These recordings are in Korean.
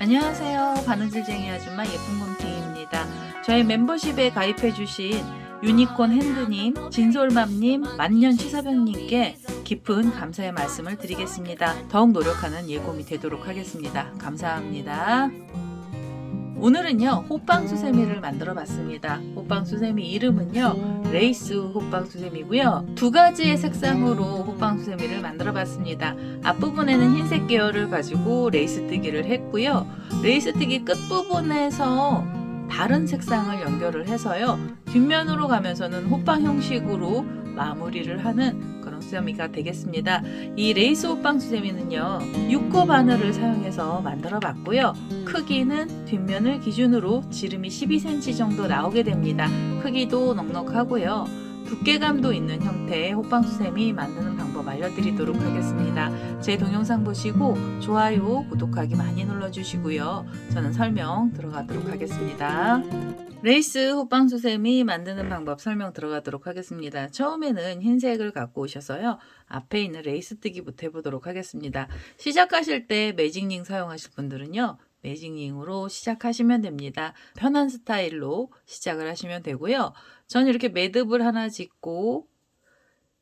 안녕하세요. 바느질쟁이 아줌마 예쁜곰탱이입니다. 저희 멤버십에 가입해주신 유니콘 핸드님, 진솔맘님, 만년 치사병님께 깊은 감사의 말씀을 드리겠습니다. 더욱 노력하는 예곰이 되도록 하겠습니다. 감사합니다. 오늘은요, 호빵수세미를 만들어 봤습니다. 호빵수세미 이름은요, 레이스 호빵수세미고요. 두 가지의 색상으로 호빵수세미를 만들어 봤습니다. 앞부분에는 흰색 계열을 가지고 레이스 뜨기를 했고요. 레이스 뜨기 끝부분에서 다른 색상을 연결을 해서요, 뒷면으로 가면서는 호빵 형식으로 마무리를 하는 그런 수세미가 되겠습니다. 이 레이스 호빵 수세미는요, 6호 바늘을 사용해서 만들어 봤고요. 크기는 뒷면을 기준으로 지름이 12cm 정도 나오게 됩니다. 크기도 넉넉하고요. 두께감도 있는 형태의 호빵 수세미 만드는 방법 알려드리도록 하겠습니다. 제 동영상 보시고 좋아요, 구독하기 많이 눌러주시고요. 저는 설명 들어가도록 하겠습니다. 레이스 호빵 수세미 만드는 방법 설명 들어가도록 하겠습니다. 처음에는 흰색을 갖고 오셔서요, 앞에 있는 레이스 뜨기부터 해보도록 하겠습니다. 시작하실 때 매직링 사용하실 분들은요, 매직링으로 시작하시면 됩니다. 편한 스타일로 시작을 하시면 되고요. 저는 이렇게 매듭을 하나 짓고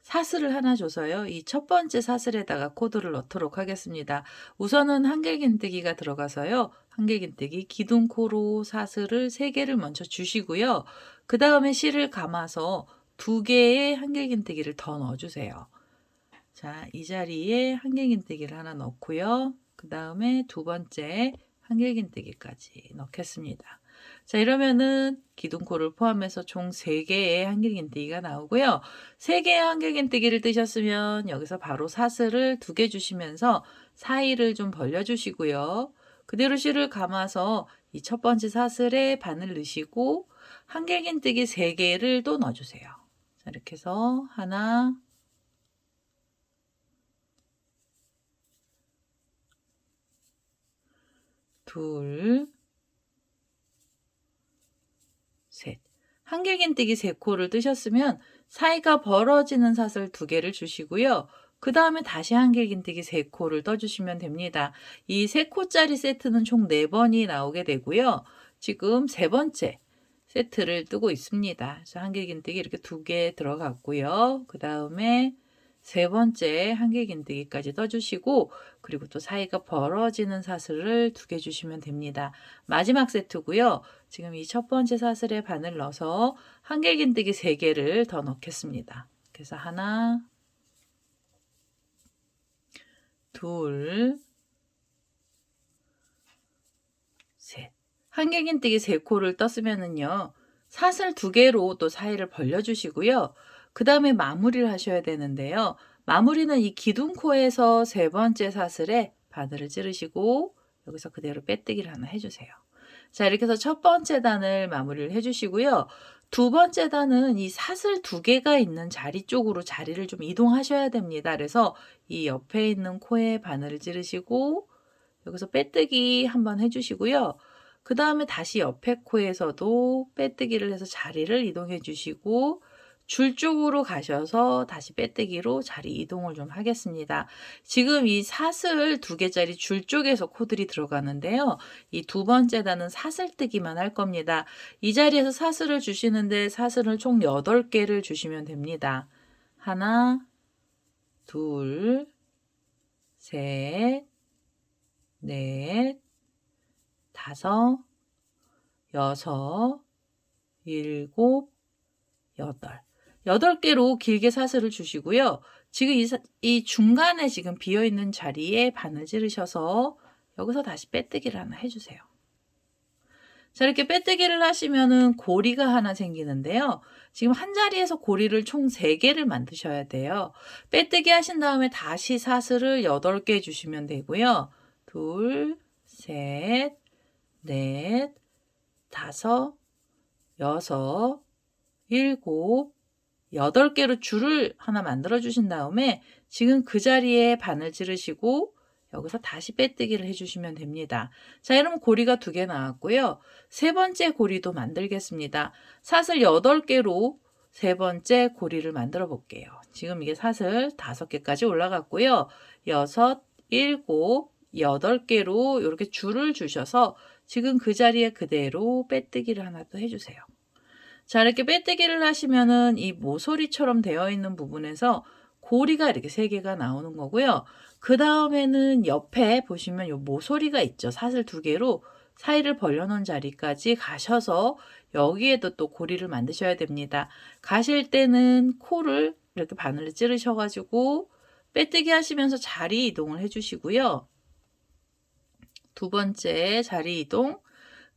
사슬을 하나 줘서요, 이 첫 번째 사슬에다가 코드를 넣도록 하겠습니다. 우선은 한길긴뜨기가 들어가서요, 한길긴뜨기 기둥코로 사슬을 3개를 먼저 주시고요. 그 다음에 실을 감아서 2개의 한길긴뜨기를 더 넣어주세요. 자, 이 자리에 한길긴뜨기를 하나 넣고요. 그 다음에 두 번째 한길긴뜨기까지 넣겠습니다. 자, 이러면은 기둥코를 포함해서 총 3개의 한길긴뜨기가 나오고요. 3개의 한길긴뜨기를 뜨셨으면 여기서 바로 사슬을 2개 주시면서 사이를 좀 벌려주시고요. 그대로 실을 감아서 이 첫 번째 사슬에 바늘 넣으시고 한길긴뜨기 3개를 또 넣어주세요. 자, 이렇게 해서 하나, 둘, 셋. 한길긴뜨기 3코를 뜨셨으면 사이가 벌어지는 사슬 2개를 주시고요. 그 다음에 다시 한길긴뜨기 3코를 떠주시면 됩니다. 이 3코짜리 세트는 총 4번이 나오게 되고요. 지금 3번째 세트를 뜨고 있습니다. 그래서 한길긴뜨기 이렇게 2개 들어갔고요. 그 다음에 3번째 한길긴뜨기까지 떠주시고, 그리고 또 사이가 벌어지는 사슬을 2개 주시면 됩니다. 마지막 세트고요. 지금 이 첫 번째 사슬에 바늘 넣어서 한길긴뜨기 3개를 더 넣겠습니다. 그래서 하나, 둘, 셋. 한길긴뜨기 3코를 떴으면은요, 사슬 2개로 또 사이를 벌려주시고요. 그 다음에 마무리를 하셔야 되는데요. 마무리는 이 기둥코에서 3번째 사슬에 바늘을 찌르시고 여기서 그대로 빼뜨기를 하나 해주세요. 자, 이렇게 해서 첫 번째 단을 마무리를 해주시고요. 두 번째 단은 이 사슬 2개가 있는 자리 쪽으로 자리를 좀 이동하셔야 됩니다. 그래서 이 옆에 있는 코에 바늘을 찌르시고 여기서 빼뜨기 한번 해주시고요. 그 다음에 다시 옆에 코에서도 빼뜨기를 해서 자리를 이동해 주시고 줄 쪽으로 가셔서 다시 빼뜨기로 자리 이동을 좀 하겠습니다. 지금 이 사슬 2개짜리 줄 쪽에서 코들이 들어가는데요. 이 두 번째 단은 사슬뜨기만 할 겁니다. 이 자리에서 사슬을 주시는데 사슬을 총 8개를 주시면 됩니다. 하나, 둘, 셋, 넷, 다섯, 여섯, 일곱, 여덟. 8개로 길게 사슬을 주시고요. 지금 이 중간에 지금 비어있는 자리에 바늘 찌르셔서 여기서 다시 빼뜨기를 하나 해주세요. 자, 이렇게 빼뜨기를 하시면은 고리가 하나 생기는데요. 지금 한 자리에서 고리를 총 3개를 만드셔야 돼요. 빼뜨기 하신 다음에 다시 사슬을 8개 주시면 되고요. 둘, 셋, 넷, 다섯, 여섯, 일곱, 8개로 줄을 하나 만들어 주신 다음에 지금 그 자리에 바늘 찌르시고 여기서 다시 빼뜨기를 해주시면 됩니다. 자, 이러면 고리가 2개 나왔고요. 세 번째 고리도 만들겠습니다. 사슬 8개로 세 번째 고리를 만들어 볼게요. 지금 이게 사슬 5개까지 올라갔고요. 6, 7, 8개로 이렇게 줄을 주셔서 지금 그 자리에 그대로 빼뜨기를 하나 또 해주세요. 자, 이렇게 빼뜨기를 하시면은 이 모서리처럼 되어 있는 부분에서 고리가 이렇게 3개가 나오는 거고요. 그 다음에는 옆에 보시면 요 모서리가 있죠. 사슬 2개로 사이를 벌려놓은 자리까지 가셔서 여기에도 또 고리를 만드셔야 됩니다. 가실 때는 코를 이렇게 바늘로 찌르셔가지고 빼뜨기 하시면서 자리 이동을 해주시고요. 2번째 자리 이동,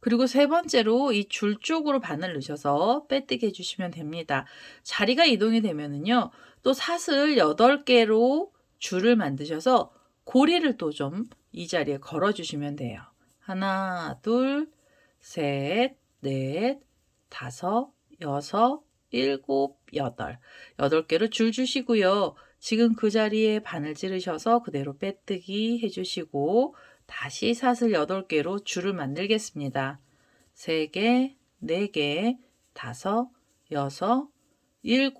그리고 3번째로 이 줄 쪽으로 바늘 넣으셔서 빼뜨기 해주시면 됩니다. 자리가 이동이 되면은요, 또 사슬 8개로 줄을 만드셔서 고리를 또 좀 이 자리에 걸어 주시면 돼요. 하나, 둘, 셋, 넷, 다섯, 여섯, 일곱, 여덟. 8개로 줄 주시고요. 지금 그 자리에 바늘 찌르셔서 그대로 빼뜨기 해주시고 다시 사슬 8개로 줄을 만들겠습니다. 3개, 4개, 5, 6, 7,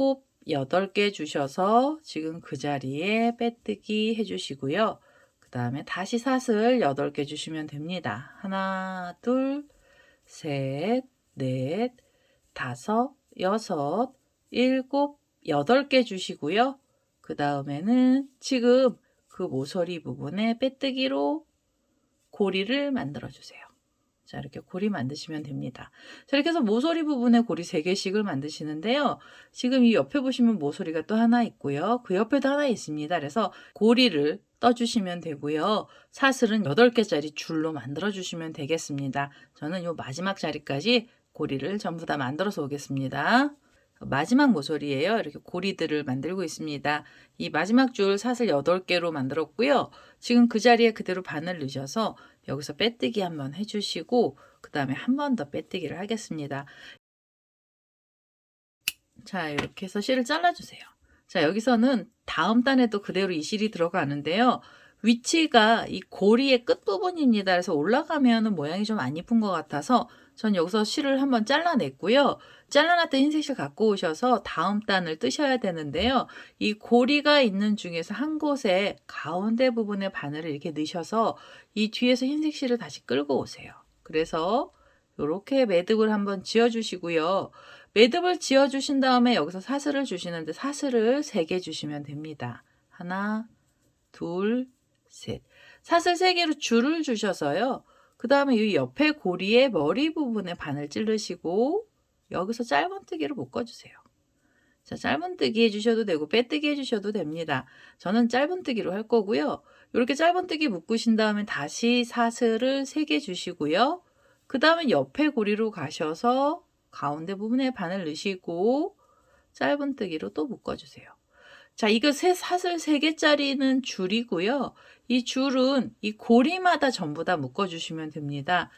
8개 주셔서 지금 그 자리에 빼뜨기 해주시고요. 그 다음에 다시 사슬 8개 주시면 됩니다. 하나, 둘, 셋, 넷, 다섯, 여섯, 일곱, 8개 주시고요. 그 다음에는 지금 그 모서리 부분에 빼뜨기로 고리를 만들어 주세요. 자, 이렇게 고리 만드시면 됩니다. 자, 이렇게 해서 모서리 부분에 고리 3개씩을 만드시는데요. 지금 이 옆에 보시면 모서리가 또 하나 있고요. 그 옆에도 하나 있습니다. 그래서 고리를 떠주시면 되고요. 사슬은 8개짜리 줄로 만들어 주시면 되겠습니다. 저는 이 마지막 자리까지 고리를 전부 다 만들어서 오겠습니다. 마지막 모서리예요. 이렇게 고리들을 만들고 있습니다. 이 마지막 줄 사슬 8개로 만들었고요. 지금 그 자리에 그대로 바늘 넣으셔서 여기서 빼뜨기 한번 해주시고 그 다음에 한 번 더 빼뜨기를 하겠습니다. 자, 이렇게 해서 실을 잘라주세요. 자, 여기서는 다음 단에도 그대로 이 실이 들어가는데요. 위치가 이 고리의 끝부분입니다. 그래서 올라가면 모양이 좀 안 이쁜 것 같아서 전 여기서 실을 한번 잘라냈고요. 잘라놨던 흰색 실 갖고 오셔서 다음 단을 뜨셔야 되는데요. 이 고리가 있는 중에서 한 곳에 가운데 부분에 바늘을 이렇게 넣으셔서 이 뒤에서 흰색 실을 다시 끌고 오세요. 그래서 이렇게 매듭을 한번 지어주시고요. 매듭을 지어주신 다음에 여기서 사슬을 주시는데 사슬을 3개 주시면 됩니다. 하나, 둘, 셋. 사슬 3개로 줄을 주셔서요. 그 다음에 이 옆에 고리의 머리 부분에 바늘 찌르시고 여기서 짧은뜨기로 묶어주세요. 자, 짧은뜨기 해주셔도 되고 빼뜨기 해주셔도 됩니다. 저는 짧은뜨기로 할 거고요. 이렇게 짧은뜨기 묶으신 다음에 다시 사슬을 3개 주시고요. 그 다음에 옆에 고리로 가셔서 가운데 부분에 바늘 넣으시고 짧은뜨기로 또 묶어주세요. 자, 이거 사슬 3개짜리는 줄이고요. 이 줄은 이 고리마다 전부 다 묶어주시면 됩니다.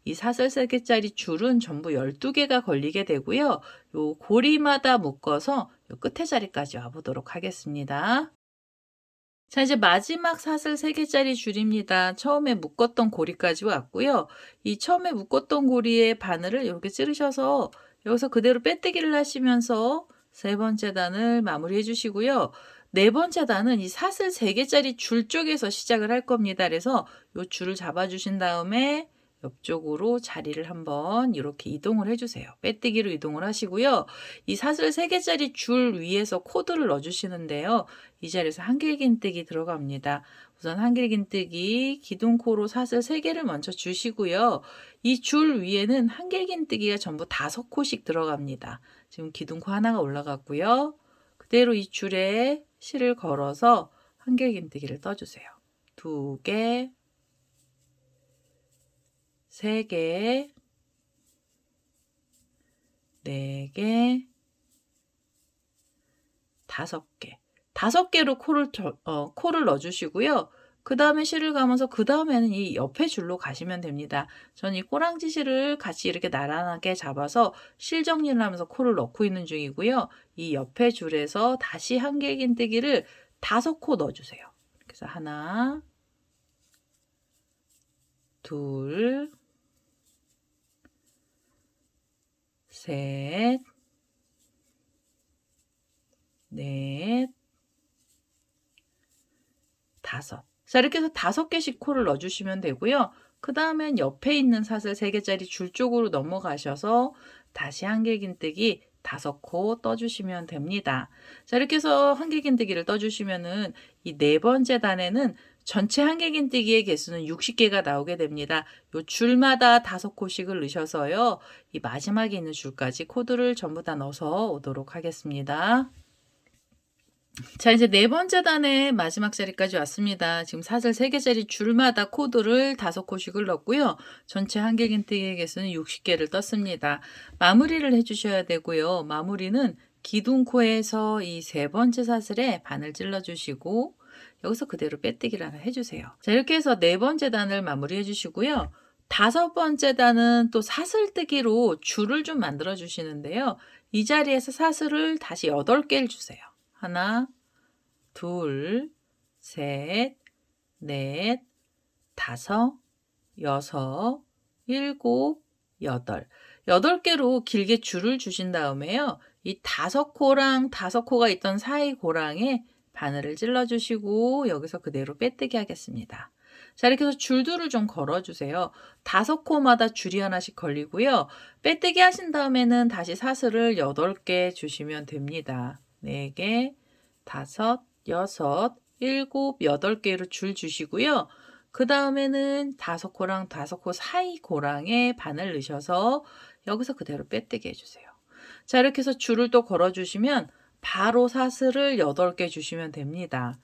이 사슬 3개짜리 줄은 전부 12개가 걸리게 되고요. 요 고리마다 묶어서 요 끝에 자리까지 와보도록 하겠습니다. 자, 이제 마지막 사슬 3개짜리 줄입니다. 처음에 묶었던 고리까지 왔고요. 이 처음에 묶었던 고리에 바늘을 이렇게 찌르셔서 여기서 그대로 빼뜨기를 하시면서 3번째 단을 마무리해 주시고요. 4번째 단은 이 사슬 3개짜리 줄 쪽에서 시작을 할 겁니다. 그래서 이 줄을 잡아 주신 다음에 옆쪽으로 자리를 한번 이렇게 이동을 해주세요. 빼뜨기로 이동을 하시고요. 이 사슬 3개짜리 줄 위에서 코드를 넣어주시는데요. 이 자리에서 한길긴뜨기 들어갑니다. 우선 한길긴뜨기 기둥코로 사슬 3개를 먼저 주시고요. 이 줄 위에는 한길긴뜨기가 전부 5코씩 들어갑니다. 지금 기둥코 하나가 올라갔고요. 그대로 이 줄에 실을 걸어서 한길긴뜨기를 떠주세요. 2개, 3개, 4개, 5개. 5개로 코를 넣어주시고요. 그 다음에 실을 감아서 그 다음에는 이 옆에 줄로 가시면 됩니다. 저는 이 꼬랑지 실을 같이 이렇게 나란하게 잡아서 실 정리를 하면서 코를 넣고 있는 중이고요. 이 옆에 줄에서 다시 한길긴뜨기를 5코 넣어주세요. 그래서 하나, 둘, 셋, 넷, 5. 자, 이렇게 해서 5개씩 코를 넣어주시면 되고요. 그 다음엔 옆에 있는 사슬 3개짜리 줄 쪽으로 넘어가셔서 다시 한길긴뜨기 5코 떠주시면 됩니다. 자, 이렇게 해서 한길긴뜨기를 떠주시면은 이 4번째 단에는 전체 한길긴뜨기의 개수는 60개가 나오게 됩니다. 요 줄마다 5코씩을 넣으셔서요. 이 마지막에 있는 줄까지 코드를 전부 다 넣어서 오도록 하겠습니다. 자, 이제 4번째 단의 마지막 자리까지 왔습니다. 지금 사슬 3개짜리 줄마다 코드를 5코씩을 넣었고요. 전체 한길긴뜨기의 개수는 60개를 떴습니다. 마무리를 해주셔야 되고요. 마무리는 기둥코에서 이 3번째 사슬에 바늘 찔러주시고 여기서 그대로 빼뜨기를 하나 해주세요. 자, 이렇게 해서 4번째 단을 마무리해 주시고요. 5번째 단은 또 사슬뜨기로 줄을 좀 만들어 주시는데요. 이 자리에서 사슬을 다시 8개를 주세요. 하나, 둘, 셋, 넷, 5, 6, 7, 8. 8개로 길게 줄을 주신 다음에요. 이 5코랑 5코가 있던 사이 고랑에 바늘을 찔러주시고 여기서 그대로 빼뜨기 하겠습니다. 자, 이렇게 해서 줄들을 좀 걸어주세요. 5코마다 줄이 하나씩 걸리고요. 빼뜨기 하신 다음에는 다시 사슬을 8개 주시면 됩니다. 4개, 5, 6, 7, 8개로 줄 주시고요. 그 다음에는 5코랑 5코 사이 고랑에 바늘 넣으셔서 여기서 그대로 빼뜨기 해주세요. 자, 이렇게 해서 줄을 또 걸어주시면 바로 사슬을 8개 주시면 됩니다.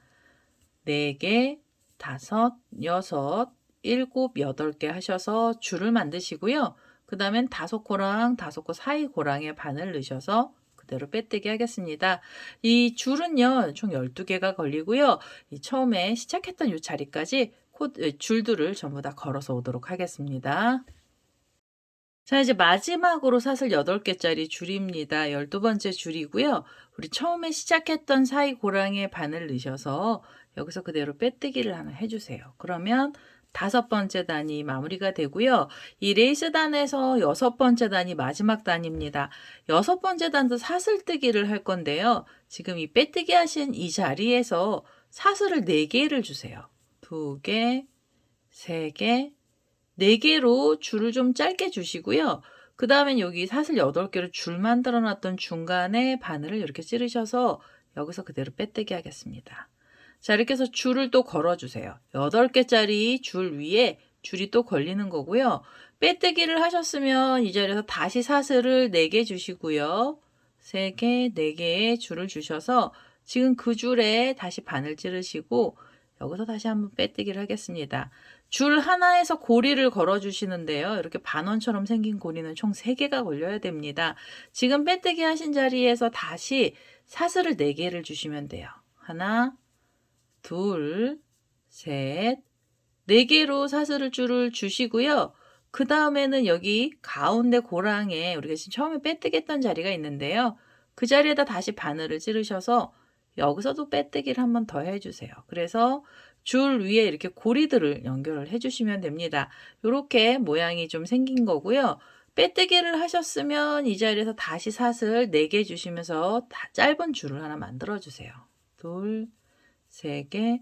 4개, 5, 6, 7, 8개 하셔서 줄을 만드시고요. 그 다음엔 5코랑 5코 사이 고랑에 바늘 넣으셔서 그대로 빼뜨기 하겠습니다. 이 줄은요, 총 12개가 걸리고요. 이 처음에 시작했던 이 자리까지 줄들을 전부 다 걸어서 오도록 하겠습니다. 자, 이제 마지막으로 사슬 8개짜리 줄입니다. 12번째 줄이고요. 우리 처음에 시작했던 사이 고랑에 바늘 넣으셔서 여기서 그대로 빼뜨기를 하나 해주세요. 그러면 5번째 단이 마무리가 되고요. 이 레이스 단에서 6번째 단이 마지막 단입니다. 6번째 단도 사슬뜨기를 할 건데요. 지금 이 빼뜨기 하신 이 자리에서 사슬을 4개를 주세요. 2개, 3개, 4개로 줄을 좀 짧게 주시고요. 그 다음엔 여기 사슬 8개로 줄 만들어 놨던 중간에 바늘을 이렇게 찌르셔서 여기서 그대로 빼뜨기 하겠습니다. 자, 이렇게 해서 줄을 또 걸어주세요. 8개짜리 줄 위에 줄이 또 걸리는 거고요. 빼뜨기를 하셨으면 이 자리에서 다시 사슬을 4개 주시고요. 3개, 4개의 줄을 주셔서 지금 그 줄에 다시 바늘 찌르시고 여기서 다시 한번 빼뜨기를 하겠습니다. 줄 하나에서 고리를 걸어 주시는데요. 이렇게 반원처럼 생긴 고리는 총 3개가 걸려야 됩니다. 지금 빼뜨기 하신 자리에서 다시 사슬을 4개를 주시면 돼요. 하나, 둘, 셋, 4개로 사슬을 줄을 주시고요. 그 다음에는 여기 가운데 고랑에 우리가 지금 처음에 빼뜨기 했던 자리가 있는데요. 그 자리에다 다시 바늘을 찌르셔서 여기서도 빼뜨기를 한 번 더 해주세요. 그래서 줄 위에 이렇게 고리들을 연결을 해주시면 됩니다. 이렇게 모양이 좀 생긴 거고요. 빼뜨기를 하셨으면 이 자리에서 다시 사슬 4개 주시면서 짧은 줄을 하나 만들어 주세요. 둘, 3개,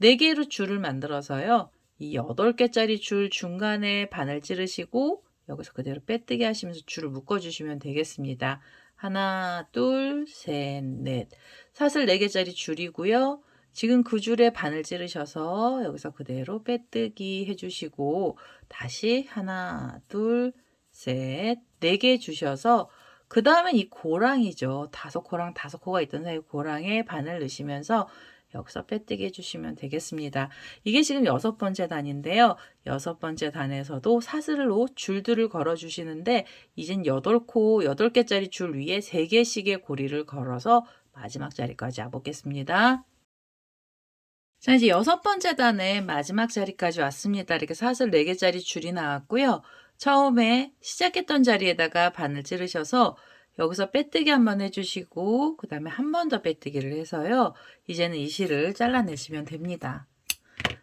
4개로 줄을 만들어서요. 이 8개짜리 줄 중간에 바늘 찌르시고 여기서 그대로 빼뜨기 하시면서 줄을 묶어주시면 되겠습니다. 하나, 둘, 셋, 넷. 사슬 4개짜리 줄이고요. 지금 그 줄에 바늘 찌르셔서 여기서 그대로 빼뜨기 해주시고 다시 하나, 둘, 셋, 4개 주셔서 그 다음에 이 고랑이죠. 5코랑 5코가 있던 사이 고랑에 바늘 넣으시면서 여기서 빼뜨기 해주시면 되겠습니다. 이게 지금 6번째 단인데요. 6번째 단에서도 사슬로 줄들을 걸어주시는데 이젠 8코, 8개짜리 줄 위에 3개씩의 고리를 걸어서 마지막 자리까지 와보겠습니다. 자, 이제 6번째 단의 마지막 자리까지 왔습니다. 이렇게 사슬 4개짜리 줄이 나왔고요. 처음에 시작했던 자리에다가 바늘 찌르셔서 여기서 빼뜨기 한번 해주시고 그 다음에 한 번 더 빼뜨기를 해서요. 이제는 이 실을 잘라내시면 됩니다.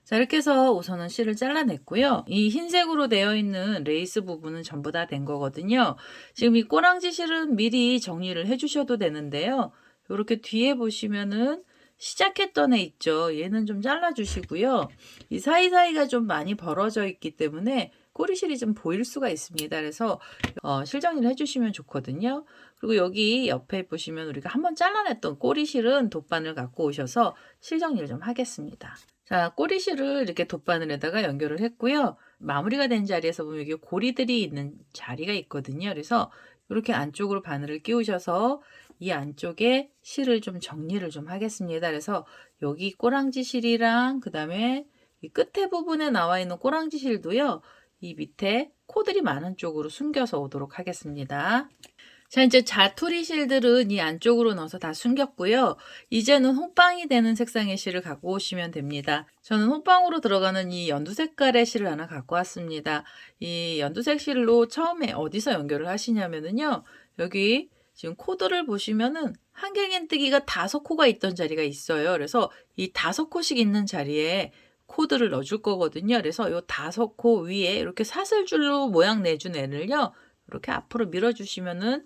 자, 이렇게 해서 우선은 실을 잘라냈고요. 이 흰색으로 되어 있는 레이스 부분은 전부 다 된 거거든요. 지금 이 꼬랑지 실은 미리 정리를 해주셔도 되는데요. 이렇게 뒤에 보시면은 시작했던 애 있죠. 얘는 좀 잘라주시고요. 이 사이사이가 좀 많이 벌어져 있기 때문에 꼬리실이 좀 보일 수가 있습니다. 그래서 실정리를 해주시면 좋거든요. 그리고 여기 옆에 보시면 우리가 한번 잘라냈던 꼬리실은 돗바늘 갖고 오셔서 실정리를 좀 하겠습니다. 자, 꼬리실을 이렇게 돗바늘에다가 연결을 했고요. 마무리가 된 자리에서 보면 여기 고리들이 있는 자리가 있거든요. 그래서 이렇게 안쪽으로 바늘을 끼우셔서 이 안쪽에 실을 좀 정리를 좀 하겠습니다. 그래서 여기 꼬랑지 실이랑 그 다음에 이 끝에 부분에 나와 있는 꼬랑지 실도요. 이 밑에 코들이 많은 쪽으로 숨겨서 오도록 하겠습니다. 자, 이제 자투리 실들은 이 안쪽으로 넣어서 다 숨겼고요. 이제는 혼방이 되는 색상의 실을 갖고 오시면 됩니다. 저는 혼방으로 들어가는 이 연두 색깔의 실을 하나 갖고 왔습니다. 이 연두색 실로 처음에 어디서 연결을 하시냐면요. 여기 지금 코드를 보시면은 한길긴뜨기가 5코가 있던 자리가 있어요. 그래서 이 5코씩 있는 자리에 코드를 넣어줄 거거든요. 그래서 이 5코 위에 이렇게 사슬줄로 모양 내준 애를요. 이렇게 앞으로 밀어주시면은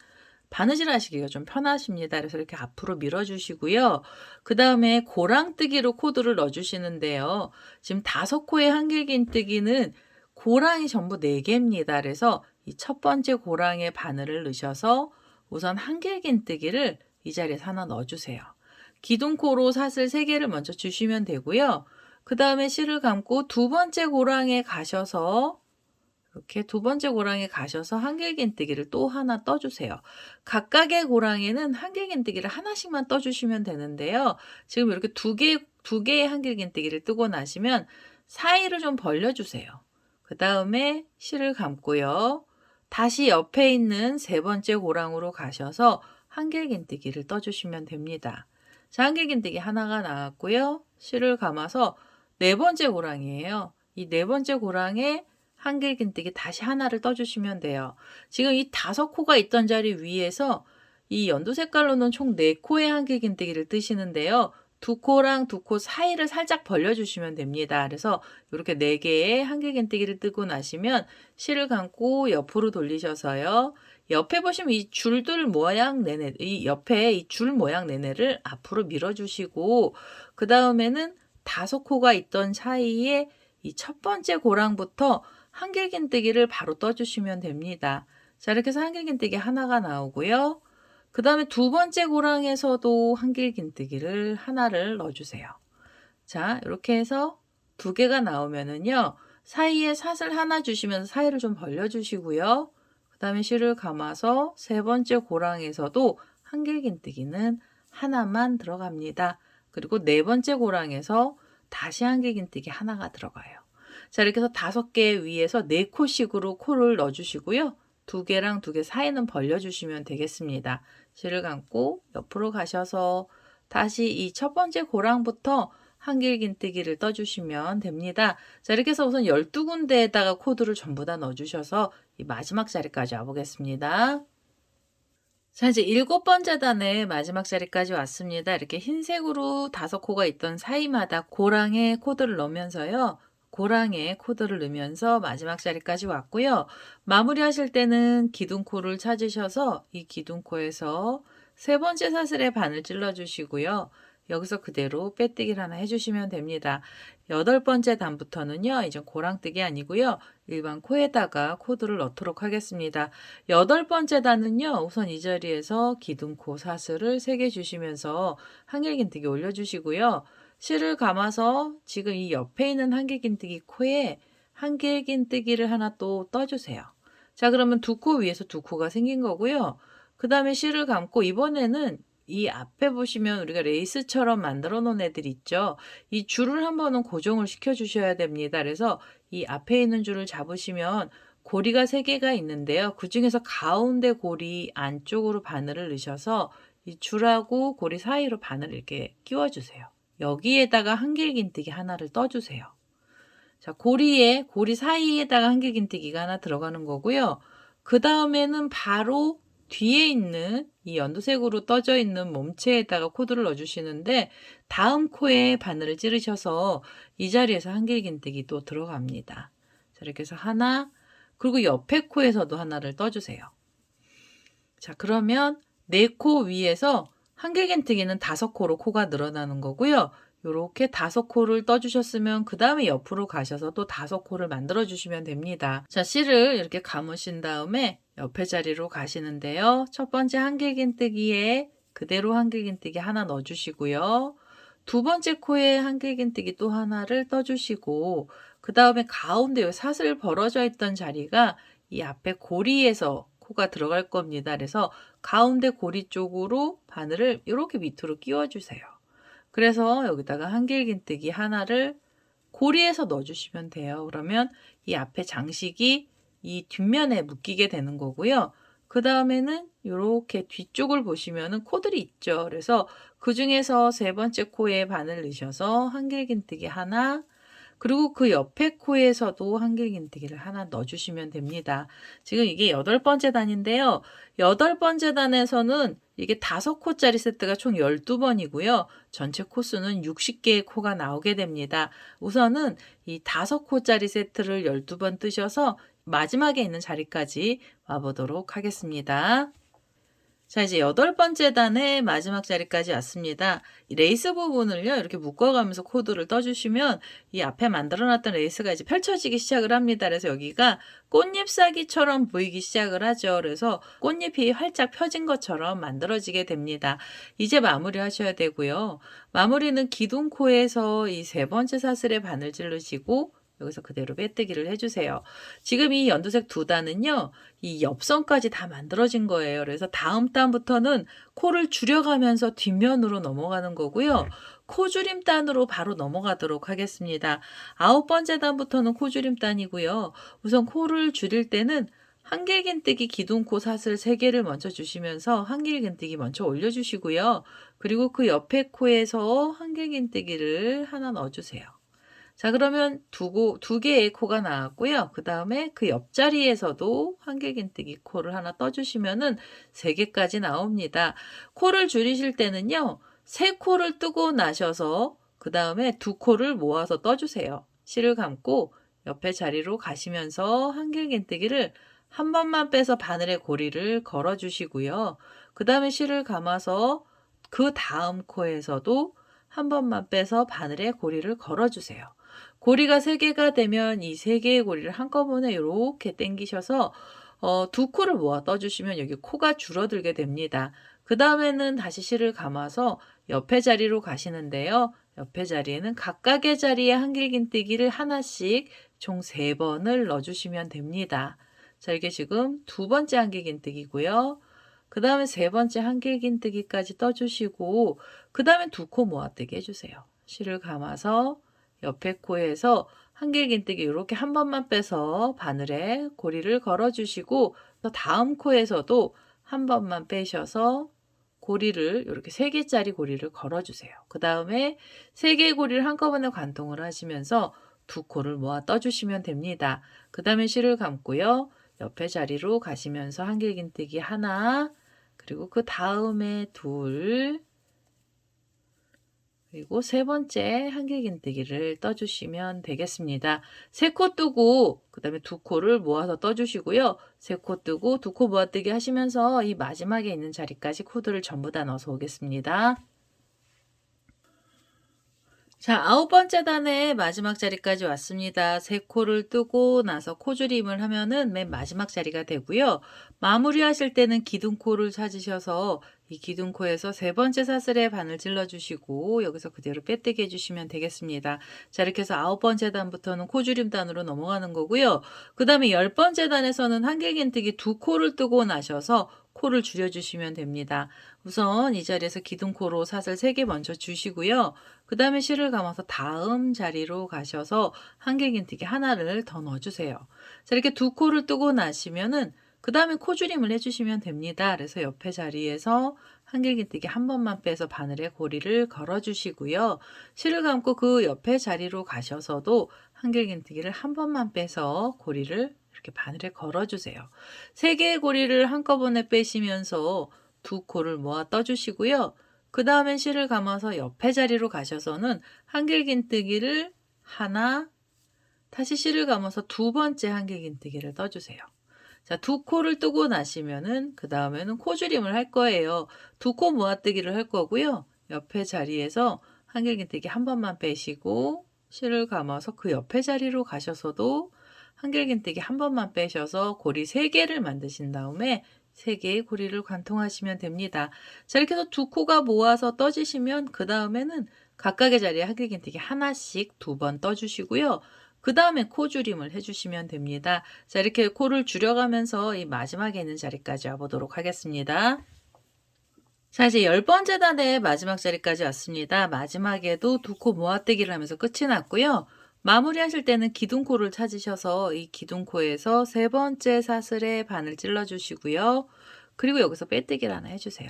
바느질 하시기가 좀 편하십니다. 그래서 이렇게 앞으로 밀어주시고요. 그 다음에 고랑뜨기로 코드를 넣어주시는데요. 지금 5코의 한길긴뜨기는 고랑이 전부 4개입니다. 그래서 이 첫 번째 고랑에 바늘을 넣으셔서 우선 한길긴뜨기를 이 자리에 하나 넣어주세요. 기둥코로 사슬 3개를 먼저 주시면 되고요. 그 다음에 실을 감고 두 번째 고랑에 가셔서 이렇게 두 번째 고랑에 가셔서 한길긴뜨기를 또 하나 떠주세요. 각각의 고랑에는 한길긴뜨기를 하나씩만 떠주시면 되는데요. 지금 이렇게 두 개의 한길긴뜨기를 뜨고 나시면 사이를 좀 벌려주세요. 그 다음에 실을 감고요. 다시 옆에 있는 세 번째 고랑으로 가셔서 한길긴뜨기를 떠주시면 됩니다. 자, 한길긴뜨기 하나가 나왔고요. 실을 감아서 네 번째 고랑이에요. 이 네 번째 고랑에 한길긴뜨기 다시 하나를 떠주시면 돼요. 지금 이 5코가 있던 자리 위에서 이 연두 색깔로는 총 4코의 한길긴뜨기를 뜨시는데요. 2코랑 2코 사이를 살짝 벌려주시면 됩니다. 그래서 이렇게 4개의 한길긴뜨기를 뜨고 나시면 실을 감고 옆으로 돌리셔서요. 옆에 보시면 이 줄들 모양 내내, 이 옆에 이 줄 모양 내내를 앞으로 밀어주시고 그 다음에는 5코가 있던 사이에 이 첫 번째 고랑부터 한길긴뜨기를 바로 떠주시면 됩니다. 자, 이렇게 해서 한길긴뜨기 하나가 나오고요. 그 다음에 두 번째 고랑에서도 한길긴뜨기를 하나를 넣어주세요. 자, 이렇게 해서 2개가 나오면은요. 사이에 사슬 하나 주시면서 사이를 좀 벌려주시고요. 그 다음에 실을 감아서 세 번째 고랑에서도 한길긴뜨기는 하나만 들어갑니다. 그리고 네 번째 고랑에서 다시 한길긴뜨기 하나가 들어가요. 자, 이렇게 해서 5개 위에서 4코씩으로 코를 넣어주시고요. 2개랑 2개 사이는 벌려주시면 되겠습니다. 실을 감고 옆으로 가셔서 다시 이 첫 번째 고랑부터 한길긴뜨기를 떠주시면 됩니다. 자, 이렇게 해서 우선 12군데에다가 코드를 전부 다 넣어주셔서 이 마지막 자리까지 와보겠습니다. 자, 이제 7번째 단의 마지막 자리까지 왔습니다. 이렇게 흰색으로 5코가 있던 사이마다 고랑에 코드를 넣으면서요. 고랑에 코드를 넣으면서 마지막 자리까지 왔고요. 마무리 하실 때는 기둥코를 찾으셔서 이 기둥코에서 세 번째 사슬에 바늘 찔러 주시고요. 여기서 그대로 빼뜨기를 하나 해주시면 됩니다. 8번째 단부터는요. 이제 고랑뜨기 아니고요. 일반 코에다가 코드를 넣도록 하겠습니다. 8번째 단은요. 우선 이 자리에서 기둥코 사슬을 3개 주시면서 한길긴뜨기 올려주시고요. 실을 감아서 지금 이 옆에 있는 한길긴뜨기 코에 한길긴뜨기를 하나 또 떠주세요. 자, 그러면 2코 위에서 2코가 생긴 거고요. 그 다음에 실을 감고 이번에는 이 앞에 보시면 우리가 레이스처럼 만들어 놓은 애들 있죠. 이 줄을 한 번은 고정을 시켜 주셔야 됩니다. 그래서 이 앞에 있는 줄을 잡으시면 고리가 3개가 있는데요. 그 중에서 가운데 고리 안쪽으로 바늘을 넣으셔서 이 줄하고 고리 사이로 바늘을 이렇게 끼워 주세요. 여기에다가 한길긴뜨기 하나를 떠주세요. 자, 고리 사이에다가 한길긴뜨기가 하나 들어가는 거고요. 그 다음에는 바로 뒤에 있는 이 연두색으로 떠져 있는 몸체에다가 코드를 넣어주시는데 다음 코에 바늘을 찌르셔서 이 자리에서 한길긴뜨기 또 들어갑니다. 자, 이렇게 해서 하나, 그리고 옆에 코에서도 하나를 떠주세요. 자, 그러면 4코 위에서 한길긴뜨기는 5코로 코가 늘어나는 거고요. 요렇게 5코를 떠주셨으면 그 다음에 옆으로 가셔서 또 5코를 만들어 주시면 됩니다. 자, 실을 이렇게 감으신 다음에 옆에 자리로 가시는데요. 첫 번째 한길긴뜨기에 그대로 한길긴뜨기 하나 넣어주시고요. 두 번째 코에 한길긴뜨기 또 하나를 떠주시고 그 다음에 가운데 요 사슬 벌어져 있던 자리가 이 앞에 고리에서 코가 들어갈 겁니다. 그래서 가운데 고리 쪽으로 바늘을 이렇게 밑으로 끼워주세요. 그래서 여기다가 한길긴뜨기 하나를 고리에서 넣어주시면 돼요. 그러면 이 앞에 장식이 이 뒷면에 묶이게 되는 거고요. 그 다음에는 이렇게 뒤쪽을 보시면은 코들이 있죠. 그래서 그 중에서 세 번째 코에 바늘 넣으셔서 한길긴뜨기 하나, 그리고 그 옆에 코에서도 한길긴뜨기를 하나 넣어주시면 됩니다. 지금 이게 8번째 단인데요. 8번째 단에서는 이게 5코짜리 세트가 총 12번이고요. 전체 코수는 60개의 코가 나오게 됩니다. 우선은 이 5코짜리 세트를 12번 뜨셔서 마지막에 있는 자리까지 와보도록 하겠습니다. 자, 이제 8번째 단의 마지막 자리까지 왔습니다. 이 레이스 부분을요, 이렇게 묶어가면서 코드를 떠주시면 이 앞에 만들어놨던 레이스가 이제 펼쳐지기 시작을 합니다. 그래서 여기가 꽃잎사기처럼 보이기 시작을 하죠. 그래서 꽃잎이 활짝 펴진 것처럼 만들어지게 됩니다. 이제 마무리 하셔야 되고요. 마무리는 기둥코에서 이 3번째 사슬에 바늘 찌르시고 여기서 그대로 빼뜨기를 해주세요. 지금 이 연두색 2단은요. 이 옆선까지 다 만들어진 거예요. 그래서 다음 단부터는 코를 줄여가면서 뒷면으로 넘어가는 거고요. 코줄임 단으로 바로 넘어가도록 하겠습니다. 9번째 단부터는 코줄임 단이고요. 우선 코를 줄일 때는 한길긴뜨기 기둥코 사슬 3개를 먼저 주시면서 한길긴뜨기 먼저 올려주시고요. 그리고 그 옆에 코에서 한길긴뜨기를 하나 넣어주세요. 자, 그러면 두 개의 코가 나왔고요. 그 다음에 그 옆자리에서도 한길긴뜨기 코를 하나 떠주시면은 3개까지 나옵니다. 코를 줄이실 때는요, 3코를 뜨고 나셔서 그 다음에 2코를 모아서 떠주세요. 실을 감고 옆에 자리로 가시면서 한길긴뜨기를 한 번만 빼서 바늘에 고리를 걸어 주시고요. 그 다음에 실을 감아서 그 다음 코에서도 한 번만 빼서 바늘에 고리를 걸어 주세요. 고리가 3개가 되면 이 3개의 고리를 한꺼번에 이렇게 당기셔서 2코를 모아 떠주시면 여기 코가 줄어들게 됩니다. 그 다음에는 다시 실을 감아서 옆에 자리로 가시는데요. 옆에 자리에는 각각의 자리에 한길긴뜨기를 하나씩 총 3번을 넣어주시면 됩니다. 자, 이게 지금 2번째 한길긴뜨기고요. 그 다음에 3번째 한길긴뜨기까지 떠주시고 그 다음에 2코 모아뜨기 해주세요. 실을 감아서 옆에 코에서 한길긴뜨기 이렇게 한 번만 빼서 바늘에 고리를 걸어주시고 다음 코에서도 한 번만 빼셔서 고리를 이렇게 3개짜리 고리를 걸어주세요. 그 다음에 3개의 고리를 한꺼번에 관통을 하시면서 2코를 모아 떠주시면 됩니다. 그 다음에 실을 감고요. 옆에 자리로 가시면서 한길긴뜨기 하나, 그리고 그 다음에 2, 그리고 3번째 한길긴뜨기를 떠주시면 되겠습니다. 3코 뜨고 그 다음에 2코를 모아서 떠주시고요. 3코 뜨고 2코 모아뜨기 하시면서 이 마지막에 있는 자리까지 코드를 전부 다 넣어서 오겠습니다. 자, 9번째 단의 마지막 자리까지 왔습니다. 3코를 뜨고 나서 코줄임을 하면은 맨 마지막 자리가 되고요. 마무리 하실 때는 기둥코를 찾으셔서 이 기둥코에서 3번째 사슬에 바늘 찔러주시고 여기서 그대로 빼뜨기 해주시면 되겠습니다. 자, 이렇게 해서 9번째 단부터는 코줄임 단으로 넘어가는 거고요. 그 다음에 10번째 단에서는 한길긴뜨기 2코를 뜨고 나셔서 코를 줄여주시면 됩니다. 우선 이 자리에서 기둥코로 사슬 3개 먼저 주시고요. 그 다음에 실을 감아서 다음 자리로 가셔서 한길긴뜨기 하나를 더 넣어주세요. 자, 이렇게 2코를 뜨고 나시면은 그 다음에 코줄임을 해주시면 됩니다. 그래서 옆에 자리에서 한길긴뜨기 한 번만 빼서 바늘에 고리를 걸어주시고요. 실을 감고 그 옆에 자리로 가셔서도 한길긴뜨기를 한 번만 빼서 고리를 이렇게 바늘에 걸어주세요. 3개의 고리를 한꺼번에 빼시면서 2코를 모아 떠주시고요. 그 다음에 실을 감아서 옆에 자리로 가셔서는 한길긴뜨기를 하나, 다시 실을 감아서 2번째 한길긴뜨기를 떠주세요. 자, 두 코를 뜨고 나시면은 그 다음에는 코줄임을 할 거예요. 두 코 모아뜨기를 할 거고요. 옆에 자리에서 한길긴뜨기 한 번만 빼시고 실을 감아서 그 옆에 자리로 가셔서도 한길긴뜨기 한 번만 빼셔서 고리 3개를 만드신 다음에 3개의 고리를 관통하시면 됩니다. 자, 이렇게 해서 두 코가 모아서 떠지시면 그 다음에는 각각의 자리에 한길긴뜨기 하나씩 2번 떠주시고요. 그 다음에 코줄임을 해주시면 됩니다. 자, 이렇게 코를 줄여가면서 이 마지막에 있는 자리까지 와보도록 하겠습니다. 자, 이제 10번째 단의 마지막 자리까지 왔습니다. 마지막에도 두 코 모아뜨기를 하면서 끝이 났고요. 마무리 하실 때는 기둥코를 찾으셔서 이 기둥코에서 3번째 사슬에 바늘 찔러 주시고요. 그리고 여기서 빼뜨기를 하나 해주세요.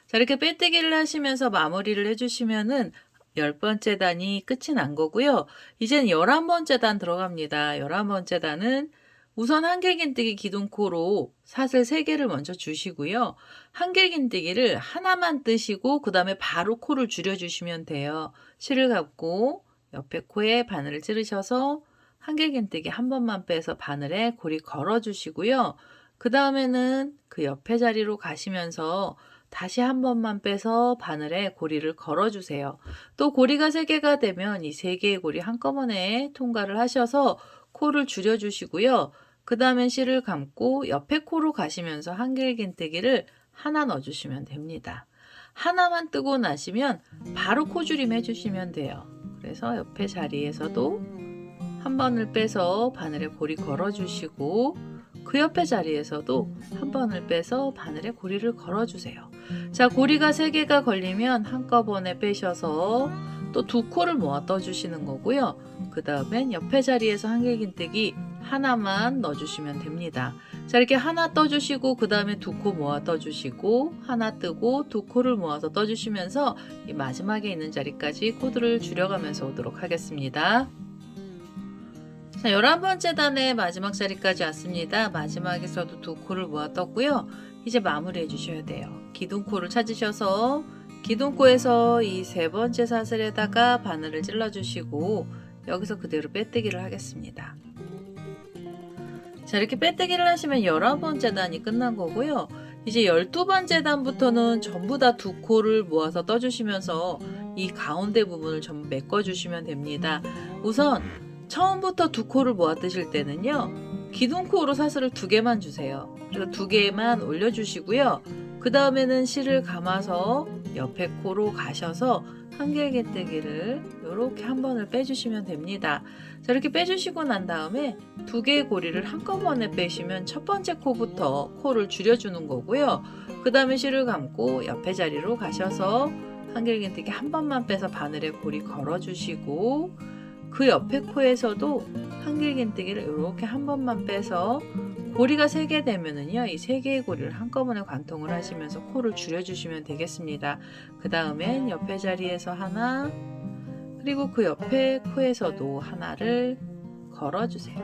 자, 이렇게 빼뜨기를 하시면서 마무리를 해주시면은 10번째 단이 끝이 난 거고요. 이제는 11번째 단 들어갑니다. 11번째 단은 우선 한길긴뜨기 기둥코로 사슬 3개를 먼저 주시고요. 한길긴뜨기를 하나만 뜨시고 그 다음에 바로 코를 줄여주시면 돼요. 실을 감고 옆에 코에 바늘을 찌르셔서 한길긴뜨기 한 번만 빼서 바늘에 고리 걸어주시고요. 그 다음에는 그 옆에 자리로 가시면서 다시 한 번만 빼서 바늘에 고리를 걸어주세요. 또 고리가 3개가 되면 이 3개의 고리 한꺼번에 통과를 하셔서 코를 줄여주시고요. 그 다음엔 실을 감고 옆에 코로 가시면서 한길긴뜨기를 하나 넣어주시면 됩니다. 하나만 뜨고 나시면 바로 코줄임 해주시면 돼요. 그래서 옆에 자리에서도 한 번을 빼서 바늘에 고리 걸어주시고 그 옆에 자리에서도 한 번을 빼서 바늘에 고리를 걸어주세요. 자, 고리가 3개가 걸리면 한꺼번에 빼셔서 또 2코를 모아 떠주시는 거고요. 그 다음엔 옆에 자리에서 한길긴뜨기 하나만 넣어주시면 됩니다. 자, 이렇게 하나 떠주시고 그 다음에 2코 모아 떠주시고 하나 뜨고 2코를 모아서 떠주시면서 이 마지막에 있는 자리까지 코드를 줄여가면서 오도록 하겠습니다. 자, 11번째 단의 마지막 자리까지 왔습니다. 마지막에서도 2코를 모아 떴고요. 이제 마무리 해주셔야 돼요. 기둥코를 찾으셔서 기둥코에서 이 3번째 사슬에다가 바늘을 찔러주시고 여기서 그대로 빼뜨기를 하겠습니다. 자, 이렇게 빼뜨기를 하시면 11번째 단이 끝난 거고요. 이제 12번째 단부터는 전부 다 2코를 모아서 떠주시면서 이 가운데 부분을 전부 메꿔주시면 됩니다. 우선 처음부터 2코를 모아 뜨실 때는요. 기둥코로 사슬을 2개만 주세요. 그래서 2개만 올려주시고요. 그 다음에는 실을 감아서 옆에 코로 가셔서 한길긴뜨기를 이렇게 한 번을 빼주시면 됩니다. 자, 이렇게 빼주시고 난 다음에 2개의 고리를 한꺼번에 빼시면 첫 번째 코부터 코를 줄여주는 거고요. 그 다음에 실을 감고 옆에 자리로 가셔서 한길긴뜨기 한 번만 빼서 바늘에 고리 걸어주시고 그 옆에 코에서도 한길긴뜨기를 이렇게 한 번만 빼서 고리가 3개 되면은요, 이 3개의 고리를 한꺼번에 관통을 하시면서 코를 줄여주시면 되겠습니다. 그 다음엔 옆에 자리에서 하나, 그리고 그 옆에 코에서도 하나를 걸어주세요.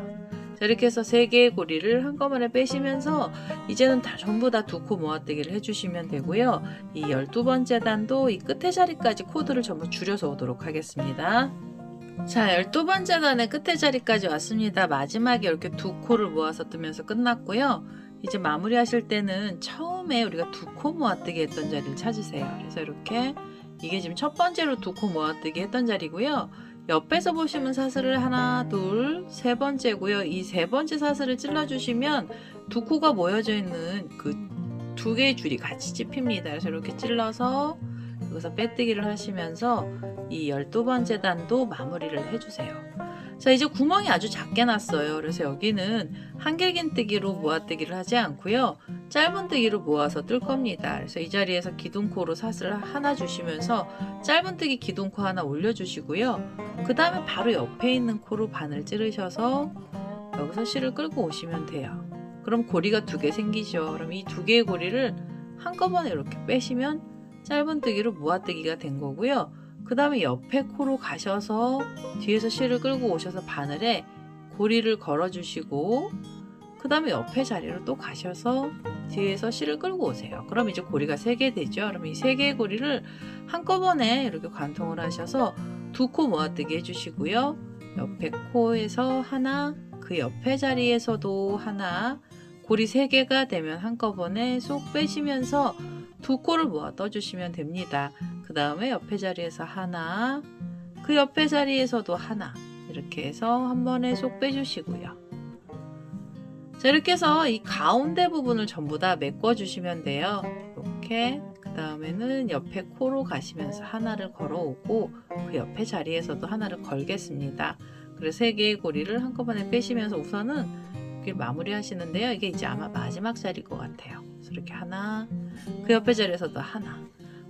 자, 이렇게 해서 3개의 고리를 한꺼번에 빼시면서 이제는 다 전부 다 2코 모아뜨기를 해주시면 되고요. 이 12번째 단도 이 끝에 자리까지 코드를 전부 줄여서 오도록 하겠습니다. 자, 12번째 단의 끝에 자리까지 왔습니다. 마지막에 이렇게 2코를 모아서 뜨면서 끝났고요. 이제 마무리 하실 때는 처음에 우리가 2코 모아뜨기 했던 자리를 찾으세요. 그래서 이렇게 이게 지금 첫 번째로 2코 모아뜨기 했던 자리고요. 옆에서 보시면 사슬을 하나, 둘, 3번째고요. 이 3번째 사슬을 찔러주시면 2코가 모여져 있는 그 2개의 줄이 같이 찝힙니다. 그래서 이렇게 찔러서 여기서 빼뜨기를 하시면서 이 12번째 단도 마무리를 해주세요. 자, 이제 구멍이 아주 작게 났어요. 그래서 여기는 한길긴뜨기로 모아뜨기를 하지 않고요. 짧은뜨기로 모아서 뜰 겁니다. 그래서 이 자리에서 기둥코로 사슬을 하나 주시면서 짧은뜨기 기둥코 하나 올려주시고요. 그 다음에 바로 옆에 있는 코로 바늘 찌르셔서 여기서 실을 끌고 오시면 돼요. 그럼 고리가 2개 생기죠. 그럼 이 2개의 고리를 한꺼번에 이렇게 빼시면 짧은뜨기로 모아뜨기가 된 거고요. 그 다음에 옆에 코로 가셔서 뒤에서 실을 끌고 오셔서 바늘에 고리를 걸어주시고 그 다음에 옆에 자리로 또 가셔서 뒤에서 실을 끌고 오세요. 그럼 이제 고리가 3개 되죠. 그럼 이 3개의 고리를 한꺼번에 이렇게 관통을 하셔서 2코 모아뜨기 해주시고요. 옆에 코에서 하나, 그 옆에 자리에서도 하나, 고리 3개가 되면 한꺼번에 쏙 빼시면서 두 코를 모아 떠주시면 됩니다. 그 다음에 옆에 자리에서 하나, 그 옆에 자리에서도 하나, 이렇게 해서 한 번에 쏙 빼주시고요. 자, 이렇게 해서 이 가운데 부분을 전부 다 메꿔 주시면 돼요. 이렇게. 그 다음에는 옆에 코로 가시면서 하나를 걸어오고 그 옆에 자리에서도 하나를 걸겠습니다. 그래서 3개의 고리를 한꺼번에 빼시면서 우선은 여기 마무리 하시는데요. 이게 이제 아마 마지막 자리일 것 같아요. 그래서 이렇게 하나, 그 옆에 자리에서도 하나,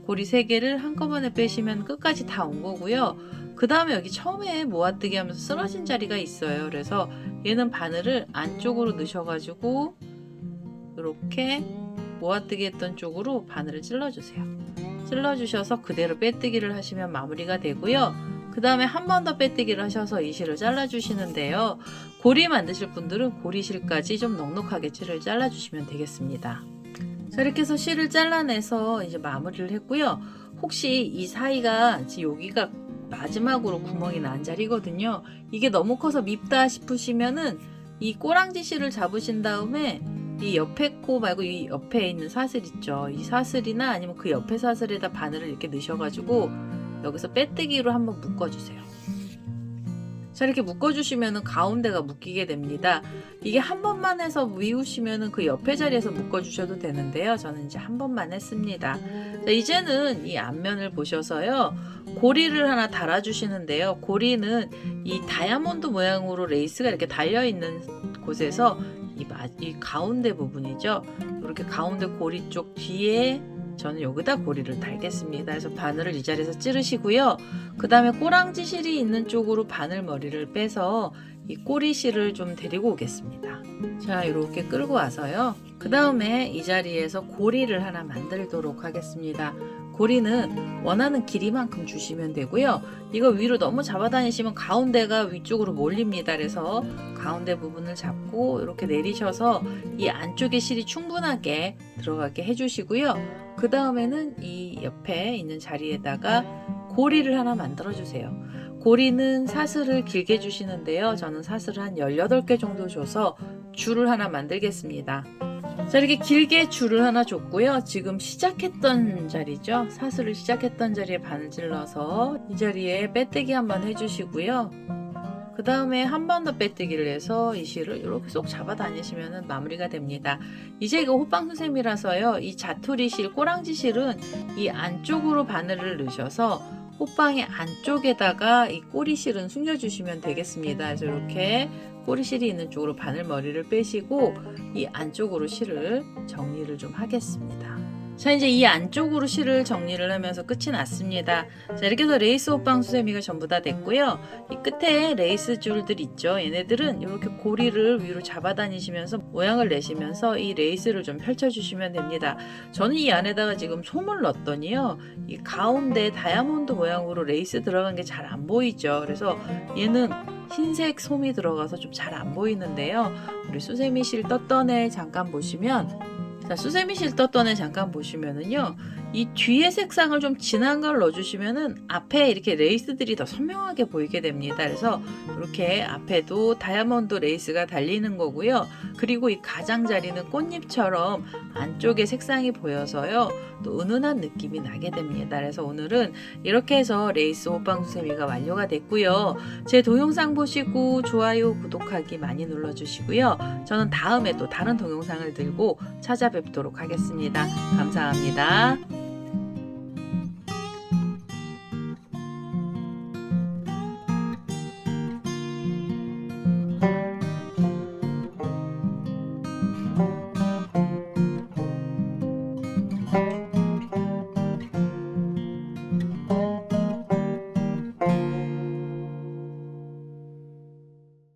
고리 3개를 한꺼번에 빼시면 끝까지 다 온 거고요. 그 다음에 여기 처음에 모아뜨기 하면서 쓰러진 자리가 있어요. 그래서 얘는 바늘을 안쪽으로 넣으셔가지고 이렇게 모아뜨기 했던 쪽으로 바늘을 찔러주세요. 찔러주셔서 그대로 빼뜨기를 하시면 마무리가 되고요. 그 다음에 한 번 더 빼뜨기를 하셔서 이 실을 잘라주시는데요. 고리 만드실 분들은 고리실까지 좀 넉넉하게 실을 잘라주시면 되겠습니다. 자, 이렇게 해서 실을 잘라내서 이제 마무리를 했고요. 혹시 이 사이가 지금 여기가 마지막으로 구멍이 난 자리거든요. 이게 너무 커서 밉다 싶으시면은 이 꼬랑지 실을 잡으신 다음에 이 옆에 코 말고 이 옆에 있는 사슬 있죠. 이 사슬이나 아니면 그 옆에 사슬에다 바늘을 이렇게 넣으셔가지고 여기서 빼뜨기로 한번 묶어주세요. 자, 이렇게 묶어주시면은 가운데가 묶이게 됩니다. 이게 한 번만 해서 미우시면은 그 옆에 자리에서 묶어주셔도 되는데요. 저는 이제 한 번만 했습니다. 자, 이제는 이 앞면을 보셔서요. 고리를 하나 달아주시는데요. 고리는 이 다이아몬드 모양으로 레이스가 이렇게 달려있는 곳에서 이 가운데 부분이죠. 이렇게 가운데 고리 쪽 뒤에 저는 여기다 고리를 달겠습니다. 그래서 바늘을 이 자리에서 찌르시고요. 그 다음에 꼬랑지 실이 있는 쪽으로 바늘 머리를 빼서 이 꼬리 실을 좀 데리고 오겠습니다. 자, 이렇게 끌고 와서요. 그 다음에 이 자리에서 고리를 하나 만들도록 하겠습니다. 고리는 원하는 길이만큼 주시면 되고요. 이거 위로 너무 잡아다니시면 가운데가 위쪽으로 몰립니다. 그래서 가운데 부분을 잡고 이렇게 내리셔서 이 안쪽에 실이 충분하게 들어가게 해주시고요. 그 다음에는 이 옆에 있는 자리에다가 고리를 하나 만들어 주세요. 고리는 사슬을 길게 주시는데요. 저는 사슬을 한 18개 정도 줘서 줄을 하나 만들겠습니다. 자, 이렇게 길게 줄을 하나 줬고요. 지금 시작했던 자리죠. 사슬을 시작했던 자리에 바늘 찔러서 이 자리에 빼뜨기 한번 해주시고요. 그 다음에 한 번 더 빼뜨기를 해서 이 실을 이렇게 쏙 잡아 다니시면 마무리가 됩니다. 이제 이거 호빵수세미라서요. 이 자투리 실, 꼬랑지 실은 이 안쪽으로 바늘을 넣으셔서 호빵의 안쪽에다가 이 꼬리실은 숨겨주시면 되겠습니다. 그래서 이렇게 꼬리실이 있는 쪽으로 바늘머리를 빼시고 이 안쪽으로 실을 정리를 좀 하겠습니다. 자, 이제 이 안쪽으로 실을 정리를 하면서 끝이 났습니다. 자, 이렇게 해서 레이스 호빵 수세미가 전부 다 됐고요. 이 끝에 레이스 줄들 있죠. 얘네들은 이렇게 고리를 위로 잡아다니시면서 모양을 내시면서 이 레이스를 좀 펼쳐주시면 됩니다. 저는 이 안에다가 지금 솜을 넣었더니요. 이 가운데 다이아몬드 모양으로 레이스 들어간 게 잘 안 보이죠. 그래서 얘는 흰색 솜이 들어가서 좀 잘 안 보이는데요. 우리 수세미 실 떴던 애 잠깐 보시면 자, 수세미 실 떴던 애 잠깐 보시면은요. 이 뒤에 색상을 좀 진한 걸 넣어주시면은 앞에 이렇게 레이스들이 더 선명하게 보이게 됩니다. 그래서 이렇게 앞에도 다이아몬드 레이스가 달리는 거고요. 그리고 이 가장자리는 꽃잎처럼 안쪽에 색상이 보여서요. 또 은은한 느낌이 나게 됩니다. 그래서 오늘은 이렇게 해서 레이스 호빵 수세미가 완료가 됐고요. 제 동영상 보시고 좋아요, 구독하기 많이 눌러주시고요. 저는 다음에 또 다른 동영상을 들고 찾아뵙도록 하겠습니다. 감사합니다.